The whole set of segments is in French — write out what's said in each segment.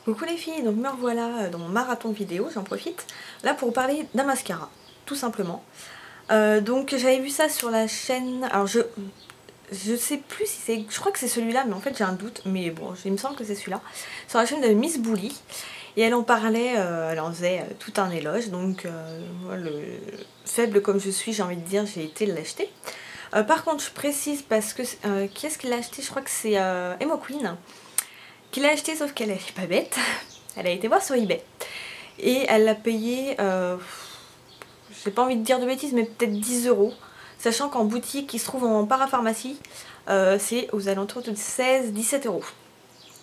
Coucou les filles, donc me revoilà dans mon marathon vidéo, j'en profite, là pour vous parler d'un mascara, tout simplement. Donc j'avais vu ça sur la chaîne, alors je sais plus si c'est, je crois que c'est celui-là, mais en fait j'ai un doute, mais bon, il me semble que c'est celui-là, sur la chaîne de Miss Bully, et elle en parlait, elle en faisait tout un éloge, donc moi, faible comme je suis, j'ai envie de dire, j'ai été l'acheter. Par contre je précise parce que, qui est-ce qui l'a acheté? Je crois que c'est Emo Queen, qui l'a acheté, sauf qu'elle est pas bête, elle a été voir sur eBay et elle l'a payé, j'ai pas envie de dire de bêtises, mais peut-être 10 €, sachant qu'en boutique qui se trouve en parapharmacie, c'est aux alentours de 16-17 €.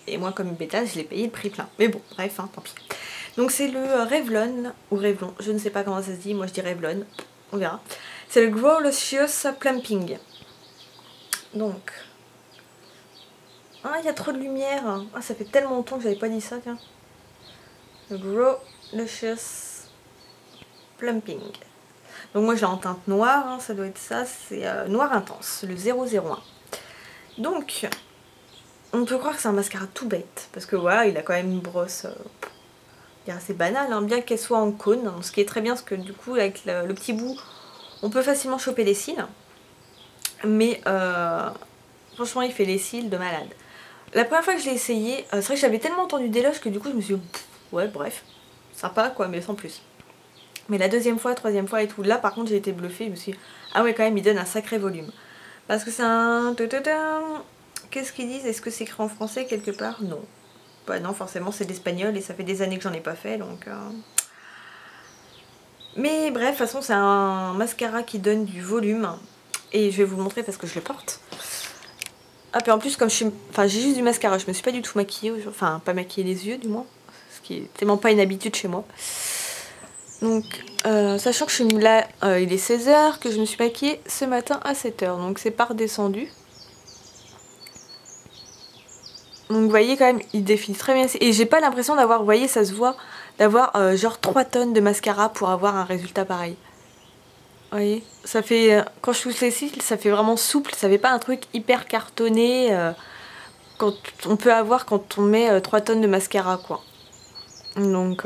Et moi comme bêta je l'ai payé le prix plein, mais bon bref, hein, tant pis. Donc c'est le Revlon, ou Revlon, je ne sais pas comment ça se dit, moi je dis Revlon, on verra. C'est le Grow Luscious Plumping. Donc ah, il y a trop de lumière. Ah, ça fait tellement longtemps que j'avais pas dit ça, tiens. Le Grow Luscious Plumping. Donc moi je l'ai en teinte noire, hein, ça doit être ça, c'est noir intense, le 001. Donc, on peut croire que c'est un mascara tout bête, parce que voilà, il a quand même une brosse assez banale, hein, bien qu'elle soit en cône, ce qui est très bien, parce que du coup, avec le petit bout, on peut facilement choper les cils. Mais franchement, il fait les cils de malade. La première fois que je l'ai essayé, c'est vrai que j'avais tellement entendu d'éloges que du coup je me suis dit, ouais bref, sympa quoi, mais sans plus. Mais la deuxième fois, troisième fois et tout, là par contre j'ai été bluffée, je me suis dit, ah ouais quand même il donne un sacré volume. Parce que c'est un... Qu'est-ce qu'ils disent? Est-ce que c'est écrit en français quelque part? Non. Bah non, forcément c'est de l'espagnol et ça fait des années que j'en ai pas fait donc... Mais bref, de toute façon c'est un mascara qui donne du volume. Et je vais vous le montrer parce que je le porte. Ah, puis en plus, comme je suis... Enfin, j'ai juste du mascara, je me suis pas du tout maquillée aujourd'hui. Enfin, pas maquillée les yeux, du moins. Ce qui est tellement pas une habitude chez moi. Donc, sachant que je suis là, il est 16 h, que je me suis maquillée ce matin à 7 h. Donc, c'est pas redescendu. Donc, vous voyez quand même, il défile très bien. Et j'ai pas l'impression d'avoir, vous voyez, ça se voit, d'avoir genre 3 tonnes de mascara pour avoir un résultat pareil. Vous voyez, ça fait, quand je touche les cils, ça fait vraiment souple, ça fait pas un truc hyper cartonné quand on peut avoir quand on met 3 tonnes de mascara quoi. Donc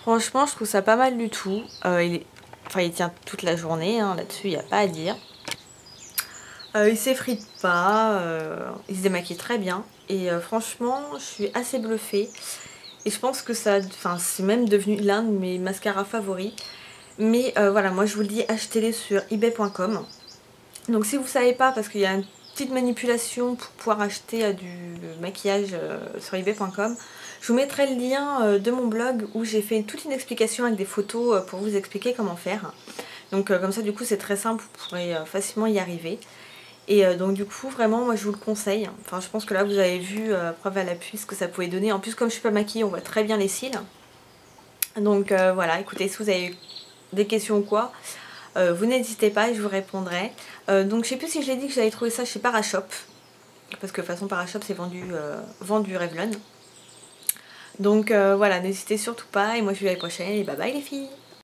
franchement je trouve ça pas mal du tout. Il tient toute la journée, hein, là-dessus il n'y a pas à dire. Il s'effrite pas, il se démaquille très bien et franchement je suis assez bluffée. Et je pense que ça, c'est même devenu l'un de mes mascaras favoris. Mais voilà, moi je vous le dis, achetez-les sur ebay.com. Donc si vous savez pas, parce qu'il y a une petite manipulation pour pouvoir acheter du maquillage sur ebay.com, je vous mettrai le lien de mon blog où j'ai fait toute une explication avec des photos pour vous expliquer comment faire. Donc comme ça du coup c'est très simple, vous pourrez facilement y arriver. Et donc du coup vraiment moi je vous le conseille. Enfin je pense que là vous avez vu preuve à l'appui ce que ça pouvait donner. En plus comme je suis pas maquillée on voit très bien les cils. Donc voilà, écoutez, si vous avez des questions ou quoi, vous n'hésitez pas et je vous répondrai. Donc je sais plus si je l'ai dit que j'avais trouvé ça chez Parashop. Parce que de toute façon Parashop c'est vendu Revlon. Donc voilà, n'hésitez surtout pas et moi je vous dis à la prochaine et bye bye les filles.